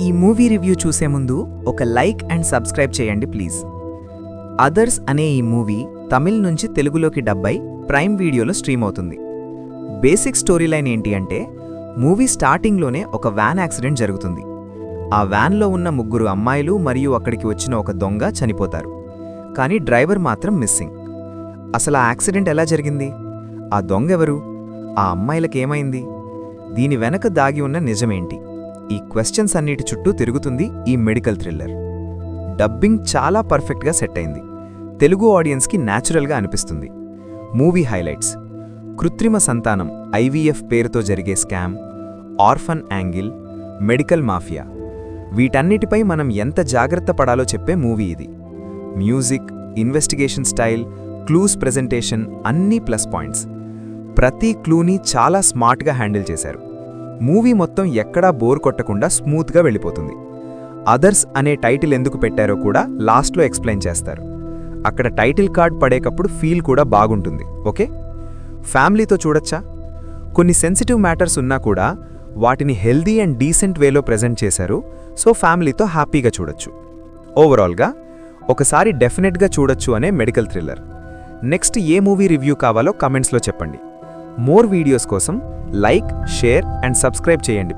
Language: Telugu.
ఈ మూవీ రివ్యూ చూసే ముందు ఒక లైక్ అండ్ సబ్స్క్రైబ్ చేయండి ప్లీజ్. అదర్స్ అనే ఈ మూవీ తమిళ్ నుంచి తెలుగులోకి డబ్బై ప్రైమ్ వీడియోలో స్ట్రీమ్ అవుతుంది. బేసిక్ స్టోరీ లైన్ ఏంటి అంటే, మూవీ స్టార్టింగ్లోనే ఒక వ్యాన్ యాక్సిడెంట్ జరుగుతుంది. ఆ వ్యాన్లో ఉన్న 3 అమ్మాయిలు మరియు అక్కడికి వచ్చిన ఒక దొంగ చనిపోతారు. కానీ డ్రైవర్ మాత్రం మిస్సింగ్. అసలు ఆ యాక్సిడెంట్ ఎలా జరిగింది? ఆ దొంగెవరు? ఆ అమ్మాయిలకేమైంది? దీని వెనక దాగి ఉన్న నిజమేంటి? ఈ క్వశ్చన్స్ అన్నిటి చుట్టూ తిరుగుతుంది ఈ మెడికల్ థ్రిల్లర్. డబ్బింగ్ చాలా పర్ఫెక్ట్గా సెట్ అయింది. తెలుగు ఆడియన్స్కి న్యాచురల్గా అనిపిస్తుంది. మూవీ హైలైట్స్: కృత్రిమ సంతానం ఐవీఎఫ్ పేరుతో జరిగే scam, orphan angle, medical mafia, వీటన్నిటిపై మనం ఎంత జాగ్రత్త పడాలో చెప్పే మూవీ ఇది. Music, investigation style, clues presentation అన్నీ ప్లస్ పాయింట్స్. ప్రతి క్లూని చాలా స్మార్ట్గా హ్యాండిల్ చేశారు. మూవీ మొత్తం ఎక్కడా బోర్ కొట్టకుండా స్మూత్గా వెళ్ళిపోతుంది. అదర్స్ అనే టైటిల్ ఎందుకు పెట్టారో కూడా లాస్ట్లో ఎక్స్ప్లెయిన్ చేస్తారు. అక్కడ టైటిల్ కార్డ్ పడేటప్పుడు ఫీల్ కూడా బాగుంటుంది. ఓకే, ఫ్యామిలీతో చూడొచ్చా? కొన్ని సెన్సిటివ్ మ్యాటర్స్ ఉన్నా కూడా వాటిని హెల్దీ అండ్ డీసెంట్ వేలో ప్రెజెంట్ చేశారు. సో ఫ్యామిలీతో హ్యాపీగా చూడొచ్చు. ఓవరాల్గా ఒకసారి డెఫినెట్గా చూడొచ్చు అనే మెడికల్ థ్రిల్లర్. నెక్స్ట్ ఏ మూవీ రివ్యూ కావాలో కమెంట్స్లో చెప్పండి. మోర్ వీడియోస్ కోసం లైక్, షేర్ అండ్ సబ్స్క్రైబ్ చేయండి.